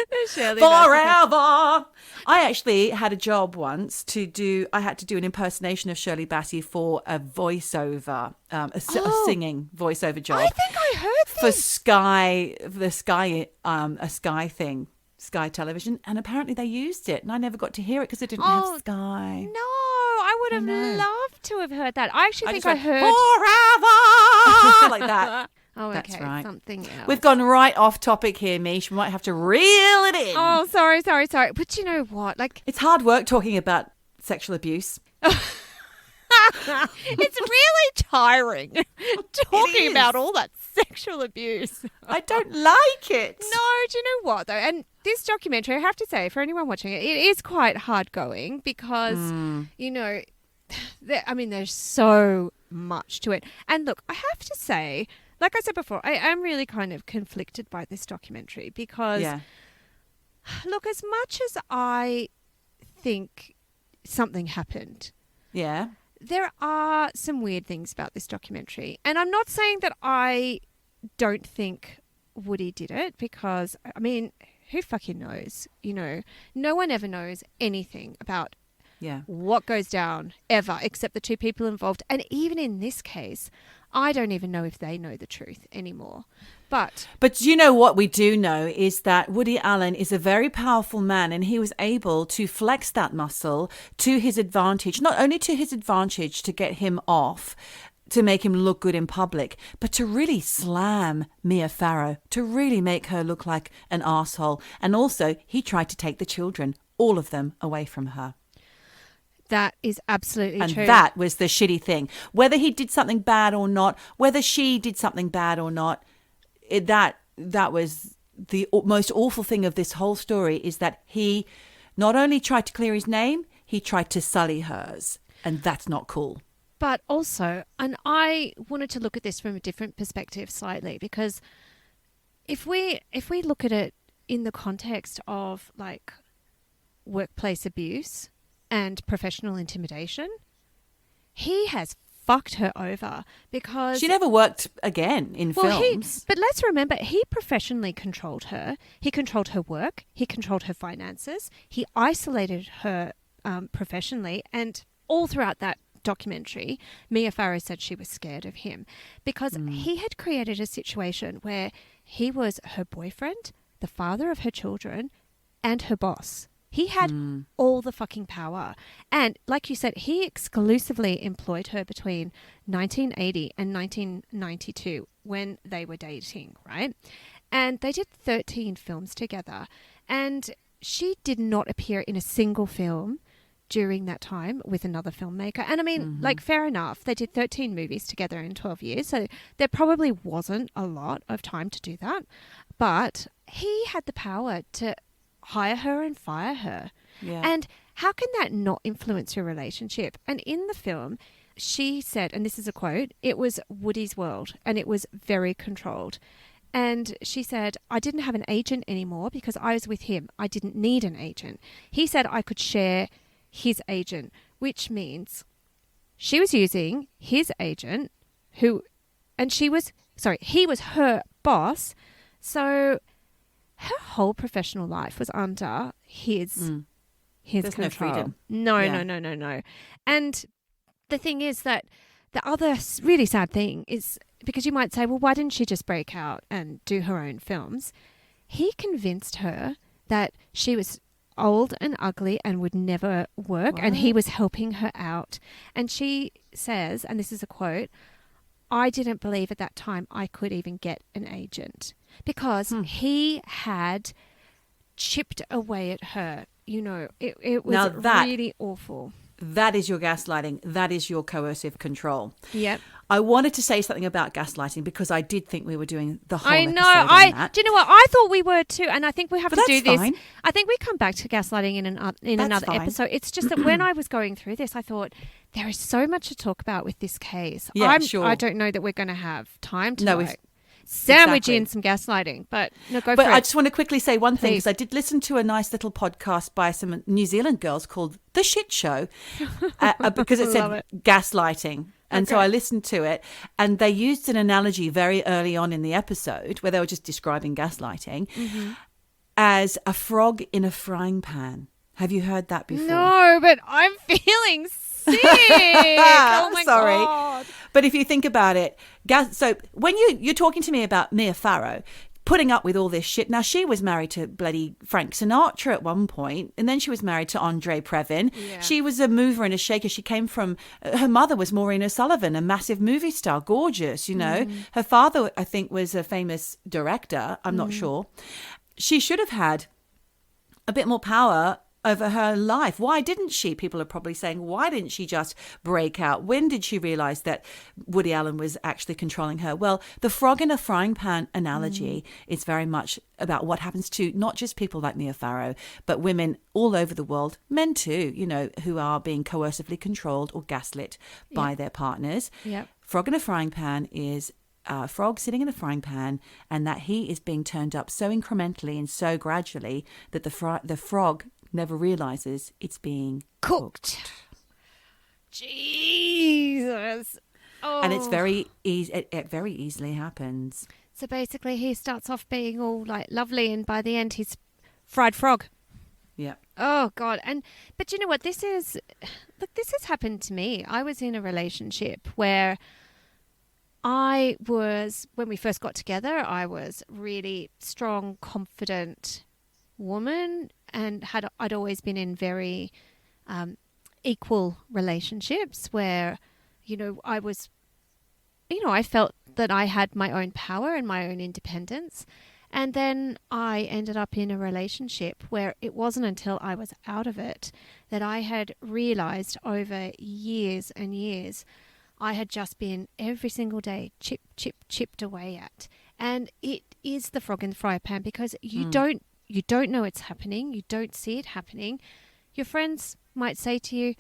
The Shirley Bassey face. Forever. I actually had a job once I had to do an impersonation of Shirley Bassey for a voiceover, a singing voiceover job. I think I heard for this. Sky, a Sky thing. Sky Television, and apparently they used it, and I never got to hear it because it didn't have Sky. No, I would have know. loved to have heard that. I actually think just I went, heard forever like that. Oh, That's okay, right. something else. We've gone right off topic here, Mish. We might have to reel it in. Oh, sorry. But you know what? Like, It's hard work talking about sexual abuse. it's really tiring talking is. about all that sexual abuse. I don't like it. No, do you know what though? And this documentary, I have to say, for anyone watching it, it is quite hard going because, you know, there's so much to it. And look, I have to say, like I said before, I am really kind of conflicted by this documentary because, look, as much as I think something happened, there are some weird things about this documentary. And I'm not saying that I don't think Woody did it because, I mean, who fucking knows? You know, no one ever knows anything about what goes down ever except the two people involved. And even in this case, I don't even know if they know the truth anymore. But you know what we do know is that Woody Allen is a very powerful man, and he was able to flex that muscle to his advantage, not only to his advantage to get him off, to make him look good in public, but to really slam Mia Farrow, to really make her look like an arsehole. And also, he tried to take the children, all of them, away from her. that is absolutely And true. that was the shitty thing. Whether he did something bad or not, whether she did something bad or not, that was the most awful thing of this whole story, is that he not only tried to clear his name, he tried to sully hers. And that's not cool. But also, and I wanted to look at this from a different perspective slightly, because if we look at it in the context of like workplace abuse and professional intimidation, he has fucked her over because She never worked again in films. But let's remember, he professionally controlled her. He controlled her work. He controlled her finances. He isolated her professionally, and all throughout that documentary, Mia Farrow said she was scared of him because he had created a situation where he was her boyfriend, the father of her children, and her boss. He had all the fucking power. And like you said, he exclusively employed her between 1980 and 1992 when they were dating, right? And they did 13 films together. And she did not appear in a single film during that time with another filmmaker. And I mean, like, fair enough. They did 13 movies together in 12 years. So there probably wasn't a lot of time to do that. But he had the power to hire her and fire her. Yeah. And how can that not influence your relationship? And in the film, she said, and this is a quote, it was Woody's world and it was very controlled. And she said, I didn't have an agent anymore because I was with him. I didn't need an agent. He said I could share his agent, which means she was using his agent he was her boss. So her whole professional life was under his There's control. no freedom. No. And the thing is that the other really sad thing is, because you might say, well, why didn't she just break out and do her own films? He convinced her that she was old and ugly and would never work, and he was helping her out. And she says, and this is a quote, I didn't believe at that time I could even get an agent because he had chipped away at her. You know, it was really awful. That is your gaslighting. That is your coercive control. Yep. I wanted to say something about gaslighting because I did think we were doing the whole I know. episode on that. Do you know what? I thought we were too, and I think we have But to do that's this. fine. I think we come back to gaslighting in another fine. episode. It's just that when I was going through this, I thought there is so much to talk about with this case. Yeah, sure. I don't know that we're going to have time to No, sandwich exactly. in some gaslighting, but no, go But for I it. just want to quickly say one thing, Please. because I did listen to a nice little podcast by some New Zealand girls called The Shit Show, because it Love said gaslighting. And so Okay. I listened to it, and they used an analogy very early on in the episode where they were just describing gaslighting as a frog in a frying pan. Have you heard that before? No, but I'm feeling sick. Oh my Sorry. God. But if you think about it, so when you're talking to me about Mia Farrow, putting up with all this shit. Now, she was married to bloody Frank Sinatra at one point, and then she was married to Andre Previn. Yeah. She was a mover and a shaker. She came from, her mother was Maureen O'Sullivan, a massive movie star, gorgeous, you know. Her father, I think, was a famous director. I'm not sure. She should have had a bit more power over her life. Why didn't she? People are probably saying, why didn't she just break out? When did she realize that Woody Allen was actually controlling her? Well, the frog in a frying pan analogy is very much about what happens to not just people like Mia Farrow, but women all over the world, men too, you know, who are being coercively controlled or gaslit by their partners. Yep. Frog in a frying pan is a frog sitting in a frying pan, and that heat is being turned up so incrementally and so gradually that the frog never realizes it's being Cooked. Jesus. Oh. and it's very easy. It very easily happens. So basically, he starts off being all like lovely, and by the end, he's fried frog. Yeah. Oh God! But you know what? This has happened to me. I was in a relationship where when we first got together, I was really strong, confident woman, and I'd always been in very equal relationships where, you know, I felt that I had my own power and my own independence. And then I ended up in a relationship where it wasn't until I was out of it that I had realized over years and years I had just been every single day chipped away at. And it is the frog in the fry pan, because you don't know it's happening. You don't see it happening. Your friends might say to you,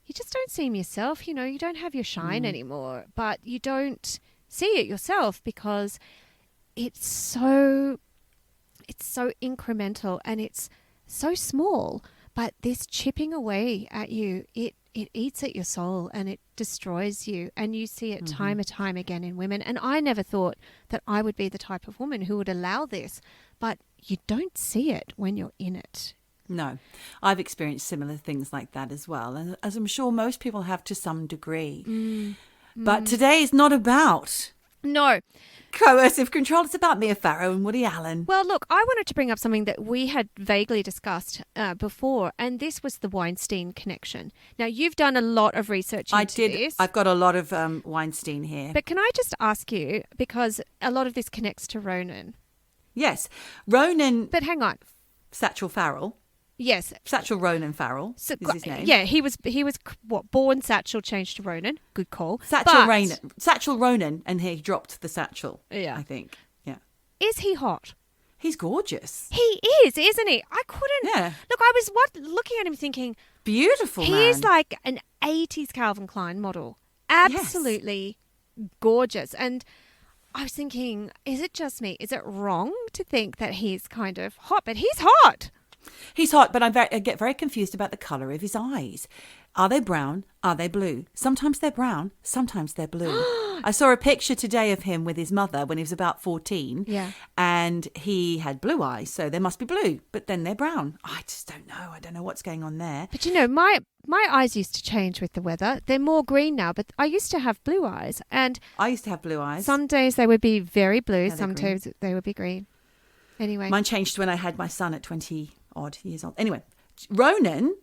you just don't seem yourself. You know, you don't have your shine anymore. But you don't see it yourself because it's so incremental and it's so small. But this chipping away at you, it eats at your soul and it destroys you. And you see it time and time again in women. And I never thought that I would be the type of woman who would allow this. But you don't see it when you're in it. No, I've experienced similar things like that as well, and as I'm sure most people have to some degree. But today is not about No. coercive control. It's about Mia Farrow and Woody Allen. Well, look, I wanted to bring up something that we had vaguely discussed before, and this was the Weinstein Connection. Now, you've done a lot of research into this. I've got a lot of Weinstein here. But can I just ask you, because a lot of this connects to Ronan. Yes, Ronan But hang on. Satchel Farrell. Yes. Satchel Ronan Farrell is his name. Yeah, he was what, born Satchel, changed to Ronan. Good call. Satchel Ronan, and he dropped the Satchel. Yeah. I think. Yeah. Is he hot? He's gorgeous. He is, isn't he? I couldn't. Yeah. Look, I was looking at him thinking, Beautiful man. he's like an 80s Calvin Klein model. Absolutely gorgeous. And I was thinking, is it just me? Is it wrong to think that he's kind of hot? But he's hot. He's hot, but I get very confused about the colour of his eyes. Are they brown? Are they blue? Sometimes they're brown, sometimes they're blue. I saw a picture today of him with his mother when he was about 14. Yeah. And he had blue eyes, so they must be blue, but then they're brown. I just don't know. I don't know what's going on there. But you know, my eyes used to change with the weather. They're more green now, but I used to have blue eyes. And I used to have blue eyes. some days they would be very blue, they're sometimes they would be green. Anyway. Mine changed when I had my son at 20-odd years old. Anyway, Ronan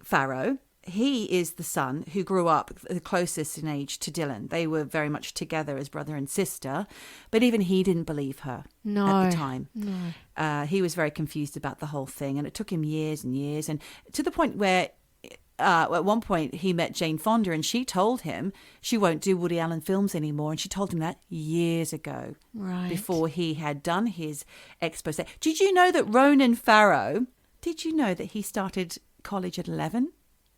Farrow, he is the son who grew up the closest in age to Dylan. They were very much together as brother and sister, but even he didn't believe her at the time. No. He was very confused about the whole thing, and it took him years and years, and to the point where at one point he met Jane Fonda, and she told him she won't do Woody Allen films anymore, and she told him that years ago, Right. before he had done his expose. Did you know that Ronan Farrow, did you know that he started college at 11?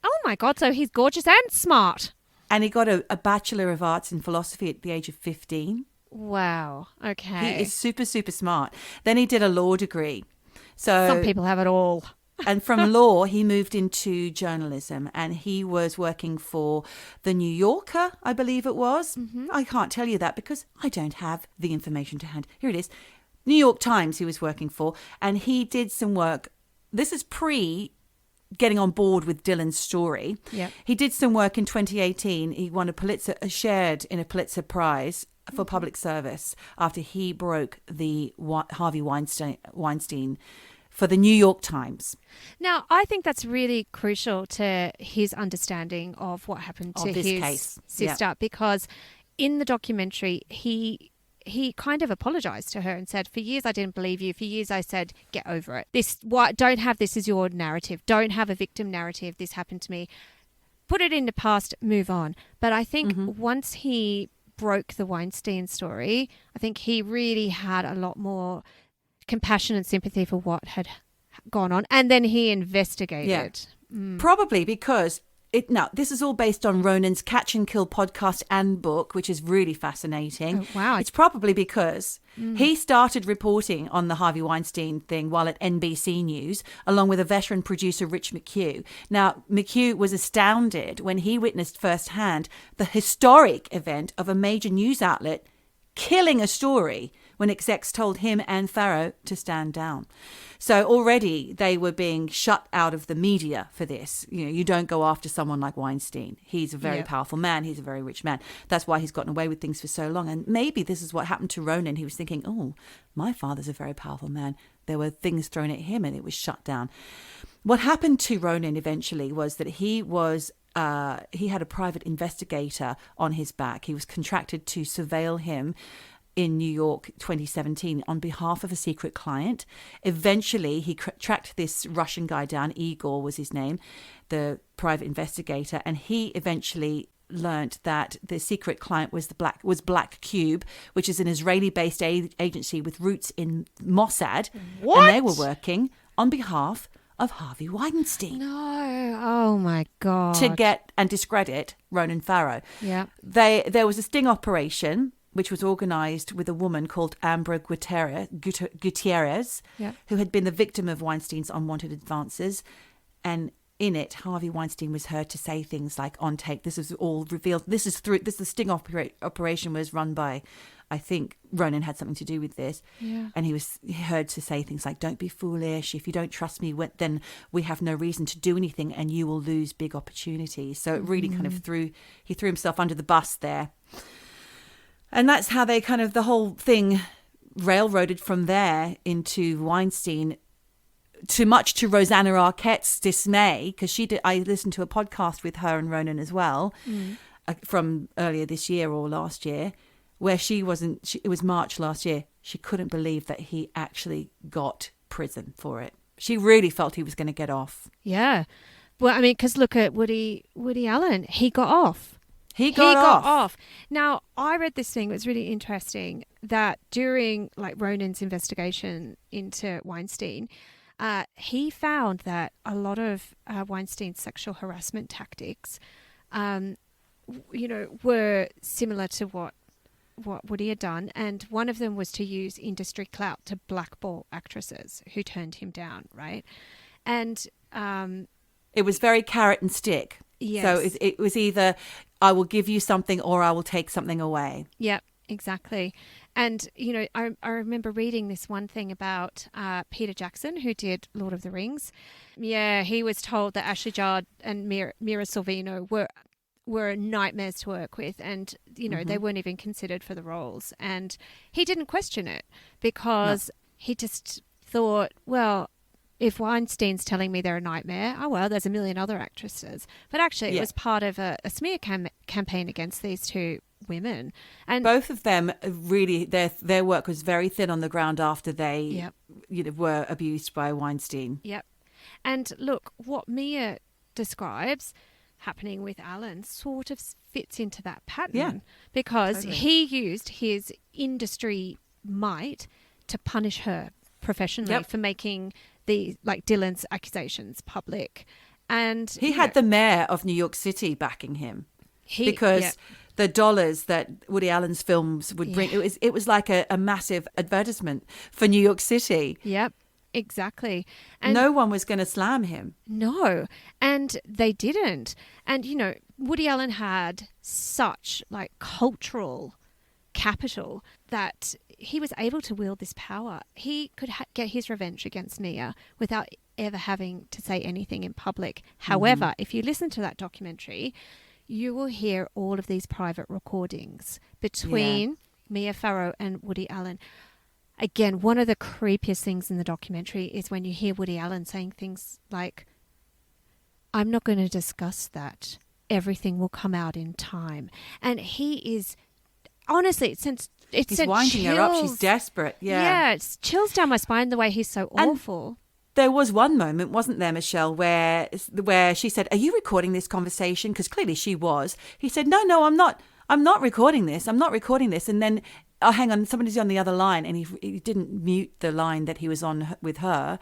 Oh my God, so he's gorgeous and smart. And he got a Bachelor of Arts in Philosophy at the age of 15. Wow. Okay. He is super, super smart. Then he did a law degree. So Some people have it all. And from law, he moved into journalism, and he was working for The New Yorker, I believe it was. I can't tell you that because I don't have the information to hand. Here it is. New York Times he was working for, and he did some work. This is pre getting on board with Dylan's story. Yep. He did some work in 2018. He won shared in a Pulitzer Prize for public service after he broke the Harvey Weinstein for the New York Times. Now, I think that's really crucial to his understanding of what happened to this his case. sister, because in the documentary, he kind of apologized to her and said, for years I didn't believe you. For years I said, get over it. Don't have this as your narrative. Don't have a victim narrative. This happened to me. Put it in the past, move on. But I think once he broke the Weinstein story, I think he really had a lot more compassion and sympathy for what had gone on. And then he investigated. Yeah. Probably because this is all based on Ronan's Catch and Kill podcast and book, which is really fascinating. Oh, wow. It's probably because he started reporting on the Harvey Weinstein thing while at NBC News, along with a veteran producer, Rich McHugh. Now, McHugh was astounded when he witnessed firsthand the historic event of a major news outlet killing a story when execs told him and Farrow to stand down. So already they were being shut out of the media for this. You don't go after someone like Weinstein. He's a very powerful man. He's a very rich man. That's why he's gotten away with things for so long. And maybe this is what happened to Ronan. He was thinking, oh, my father's a very powerful man. There were things thrown at him and it was shut down. What happened to Ronan eventually was that he had a private investigator on his back. He was contracted to surveil him in New York 2017 on behalf of a secret client. Eventually, he tracked this Russian guy down. Igor was his name, the private investigator, and he eventually learnt that the secret client was Black Cube, which is an Israeli-based agency with roots in Mossad. What? And they were working on behalf of Harvey Weinstein. No. Oh, my God. To get and discredit Ronan Farrow. Yeah. There was a sting operation which was organised with a woman called Ambra Gutierrez, who had been the victim of Weinstein's unwanted advances. And in it, Harvey Weinstein was heard to say things like on tape. This is all revealed. The sting operation was run by, I think Ronan had something to do with this. Yeah. And he was heard to say things like, don't be foolish. If you don't trust me, then we have no reason to do anything and you will lose big opportunities. So it really kind of threw himself under the bus there. And that's how they the whole thing railroaded from there into Weinstein, too much to Rosanna Arquette's dismay, because I listened to a podcast with her and Ronan as well from earlier this year or last year, where it was March last year. She couldn't believe that he actually got prison for it. She really felt he was going to get off. Yeah. Well, I mean, because look at Woody Allen. He got off. He got off. Now, I read this thing. It was really interesting that during Ronan's investigation into Weinstein, he found that a lot of Weinstein's sexual harassment tactics, were similar to what Woody had done. And one of them was to use industry clout to blackball actresses who turned him down, right? And it was very carrot and stick. Yes. So it was either I will give you something or I will take something away. Yep, exactly. And, I remember reading this one thing about Peter Jackson, who did Lord of the Rings. Yeah, he was told that Ashley Judd and Mira Sorvino were nightmares to work with, and, they weren't even considered for the roles. And he didn't question it because he just thought, well, if Weinstein's telling me they're a nightmare, oh, well, there's a million other actresses. But actually, it was part of a smear campaign against these two women. And both of them really, their work was very thin on the ground after they were abused by Weinstein. Yep. And look, what Mia describes happening with Alan sort of fits into that pattern because he used his industry might to punish her professionally for making Dylan's accusations public. And he had the mayor of New York City backing him because the dollars that Woody Allen's films would bring, it was like a massive advertisement for New York City. Yep, exactly. And no one was going to slam him. No, and they didn't. And, Woody Allen had such cultural capital that he was able to wield this power. He could get his revenge against Nia without ever having to say anything in public. However, if you listen to that documentary, you will hear all of these private recordings between Mia Farrow and Woody Allen. Again, one of the creepiest things in the documentary is when you hear Woody Allen saying things like, I'm not going to discuss that. Everything will come out in time. And he is, honestly, he's winding her up. She's desperate. Yeah, it's chills down my spine the way he's so awful. There was one moment, wasn't there, Michelle, where she said, "Are you recording this conversation?" Because clearly she was. He said, "No, I'm not. I'm not recording this. I'm not recording this." And then, oh, hang on, somebody's on the other line, and he didn't mute the line that he was on with her,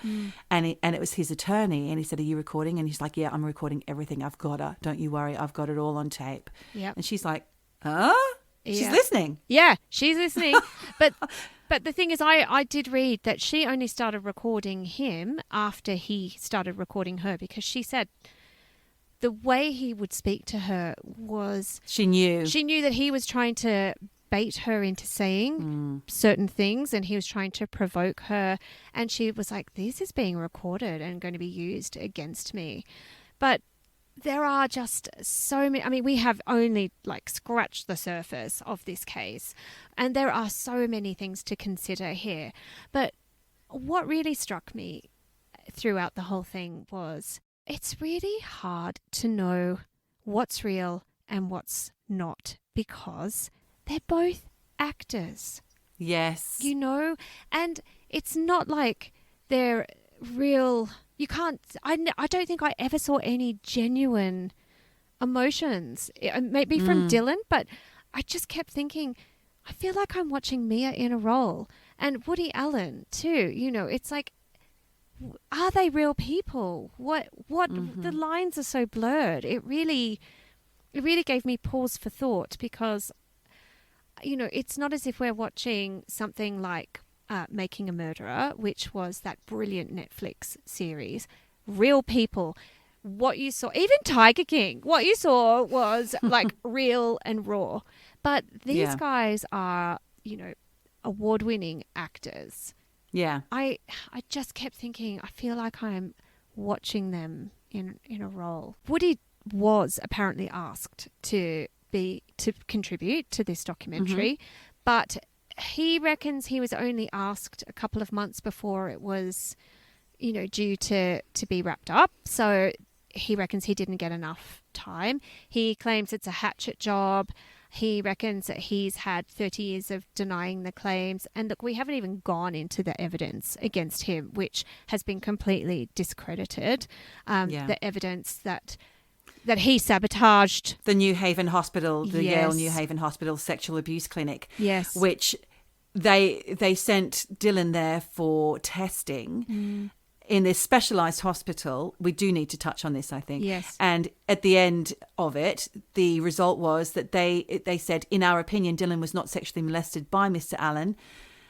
and it was his attorney, and he said, "Are you recording?" And he's like, "Yeah, I'm recording everything. I've got her. Don't you worry. I've got it all on tape." Yeah. And she's like, "Huh?" She's Yeah. listening. Yeah, she's listening. But the thing is, I did read that she only started recording him after he started recording her, because she said the way he would speak to her was... She knew that he was trying to bait her into saying certain things, and he was trying to provoke her. And she was like, this is being recorded and going to be used against me. But there are just so many. I mean, we have only scratched the surface of this case, and there are so many things to consider here. But what really struck me throughout the whole thing was it's really hard to know what's real and what's not, because they're both actors. Yes. And it's not like they're real. You can't, I don't think I ever saw any genuine emotions, maybe from Dylan, but I just kept thinking, I feel like I'm watching Mia in a role, and Woody Allen too. It's like, are they real people? What the lines are so blurred. It really gave me pause for thought, because, it's not as if we're watching something like Making a Murderer, which was that brilliant Netflix series. Real people. What you saw, even Tiger King, what you saw was real and raw. But these guys are, award-winning actors. Yeah. I just kept thinking, I feel like I'm watching them in a role. Woody was apparently asked to contribute to this documentary, but he reckons he was only asked a couple of months before it was, due to be wrapped up. So he reckons he didn't get enough time. He claims it's a hatchet job. He reckons that he's had 30 years of denying the claims. And look, we haven't even gone into the evidence against him, which has been completely discredited. The evidence that he sabotaged the New Haven Hospital, the Yes. Yale New Haven Hospital sexual abuse clinic. Yes. Which they sent Dylan there for testing in this specialised hospital. We do need to touch on this, I think. Yes. And at the end of it, the result was that they said, in our opinion, Dylan was not sexually molested by Mr. Allen.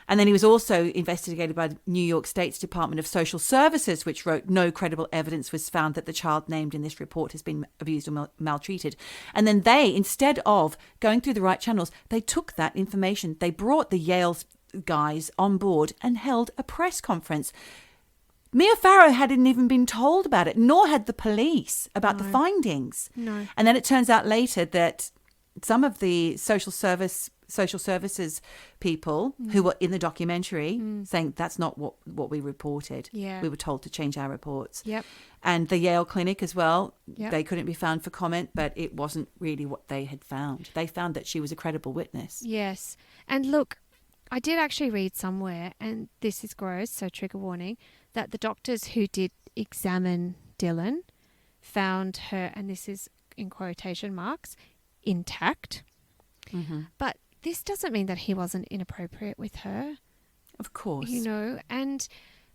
And then he was also investigated by the New York State's Department of Social Services, which wrote, no credible evidence was found that the child named in this report has been abused or maltreated. And then they, instead of going through the right channels, they took that information. They brought the Yale guys on board and held a press conference. Mia Farrow hadn't even been told about it, nor had the police about the findings. No. And then it turns out later that some of the social services people who were in the documentary saying that's not what we reported. Yeah. We were told to change our reports. Yep. And the Yale clinic as well, Yep. they couldn't be found for comment, but it wasn't really what they had found. They found that she was a credible witness. Yes. And look, I did actually read somewhere, and this is gross, so trigger warning, that the doctors who did examine Dylan found her, and this is in quotation marks, intact. But this doesn't mean that he wasn't inappropriate with her, Of course. and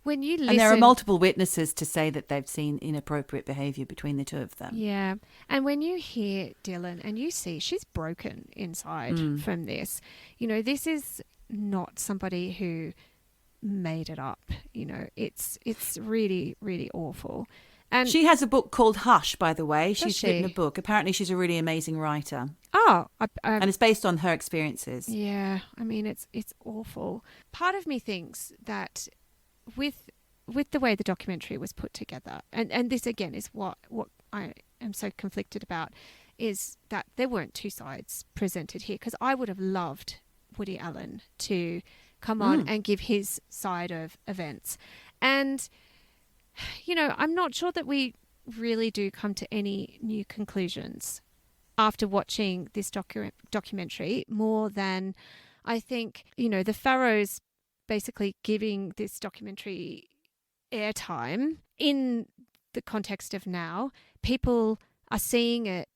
when you listen... And there are multiple witnesses to say that they've seen inappropriate behaviour between the two of them. Yeah. And when you hear Dylan and you see she's broken inside from this, this is not somebody who made it up. It's really, really awful. And She has a book called Hush, by the way. Does She's written she? a book. Apparently she's a really amazing writer. and And it's based on her experiences. yeah, I mean, it's awful. Part of me thinks that with the way the documentary was put together, and this again is what I am so conflicted about, is that there weren't two sides presented here, because I would have loved Woody Allen to come on and give his side of events. And, you know, I'm not sure that we really do come to any new conclusions after watching this documentary, more than I think, you know, the Farrows basically giving this documentary airtime in the context of now. People are seeing it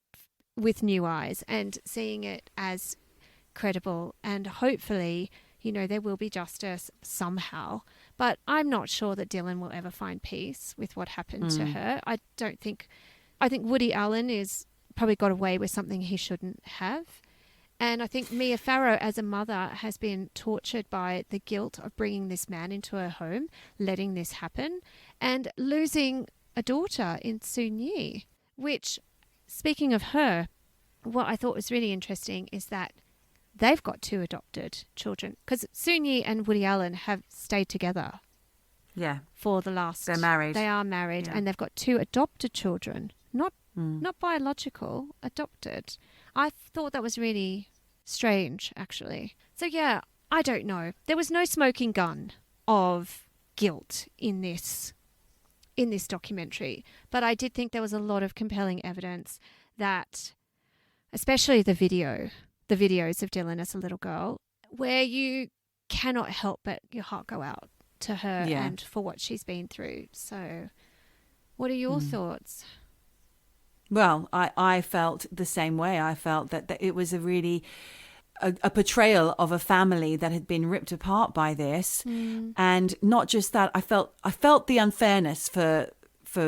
with new eyes and seeing it as credible, and hopefully, you know, there will be justice somehow. But I'm not sure that Dylan will ever find peace with what happened to her. I think Woody Allen is probably got away with something he shouldn't have. And I think Mia Farrow, as a mother, has been tortured by the guilt of bringing this man into her home, letting this happen, and losing a daughter in Soon Yi, which, speaking of her, what I thought was really interesting is that they've got 2 adopted children, because Soon Yi and Woody Allen have stayed together. Yeah. For the last... They're married. They are married, Yeah. and they've got 2 adopted children, not biological, adopted. I thought that was really strange, actually. So, yeah, I don't know. There was no smoking gun of guilt in this documentary, but I did think there was a lot of compelling evidence that, especially the videos of Dylan as a little girl, where you cannot help but your heart go out to her and for what she's been through. So what are your thoughts? Well, I felt the same way. I felt that it was a really a portrayal of a family that had been ripped apart by this. And not just that, I felt the unfairness for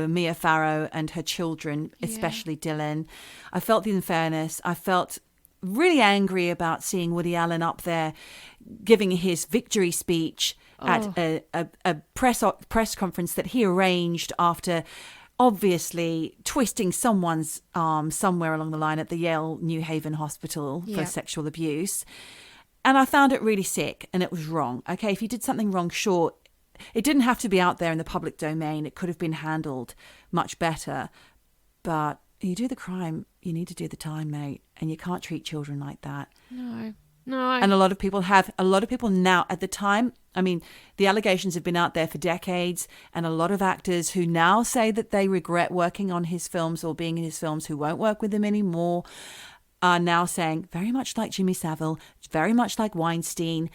Mia Farrow and her children, especially Dylan. I felt the unfairness. I felt really angry about seeing Woody Allen up there giving his victory speech at a press conference that he arranged after obviously twisting someone's arm somewhere along the line at the Yale New Haven Hospital for sexual abuse. And I found it really sick, and it was wrong. Okay, if you did something wrong, sure, it didn't have to be out there in the public domain. It could have been handled much better. But you do the crime, you need to do the time, mate. And you can't treat children like that. No. And a lot of people now, at the time, I mean, the allegations have been out there for decades, and a lot of actors who now say that they regret working on his films or being in his films, who won't work with him anymore, are now saying, very much like Jimmy Savile, very much like Weinstein,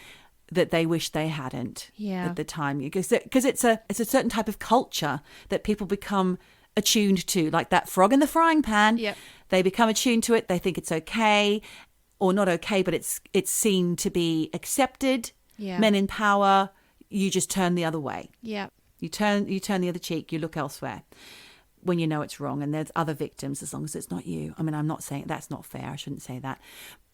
that they wish they hadn't at the time. Because it's a certain type of culture that people become attuned to, like that frog in the frying pan. Yep. They become attuned to it. They think it's okay, or not okay, but it's seen to be accepted. Yeah. Men in power, you just turn the other way. Yeah. You turn the other cheek. You look elsewhere when you know it's wrong, and there's other victims, as long as it's not you. I mean, I'm not saying that's not fair. I shouldn't say that.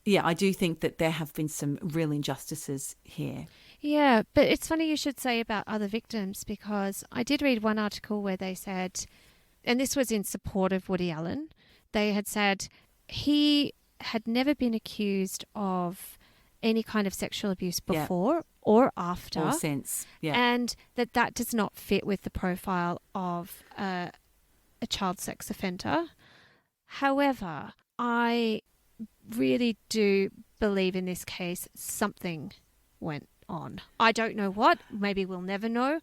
Yeah, I do think that there have been some real injustices here. Yeah, but it's funny you should say about other victims, because I did read one article where they said, and this was in support of Woody Allen, they had said he had never been accused of any kind of sexual abuse before or after. Or since, And that does not fit with the profile of a child sex offender. However, I really do believe in this case something went on. I don't know what. Maybe we'll never know.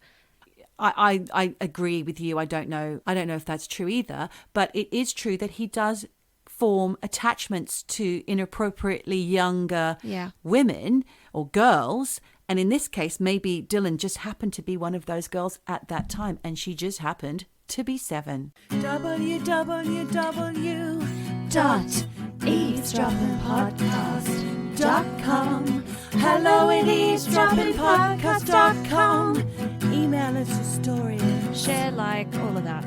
I agree with you. I don't know if that's true either, but it is true that he does form attachments to inappropriately younger women or girls. And in this case, maybe Dylan just happened to be one of those girls at that time, and she just happened to be 7. www.eavesdroppinpodcast.com. Hello at eavesdroppinpodcast.com. Email us your story. Share, like, all of that.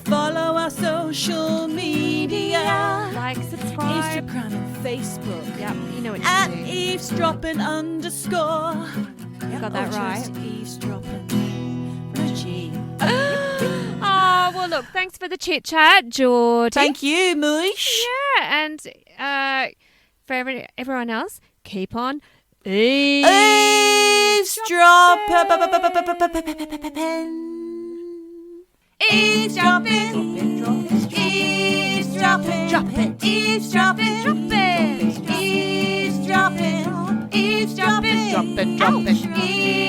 Follow our social media. Like, subscribe. Instagram and Facebook. Yep, you know what At to do. eavesdroppin_. You got that right. Eavesdroppin. Gee. Oh, well, look, thanks for the chit-chat, Geordie. Thank you, Moosh. Yeah, and for everyone else, keep on Eavesdropping. Eavesdropping. Eavesdropping. Eavesdropping. Eavesdropping. Eavesdropping. dropping. Eavesdroppin'.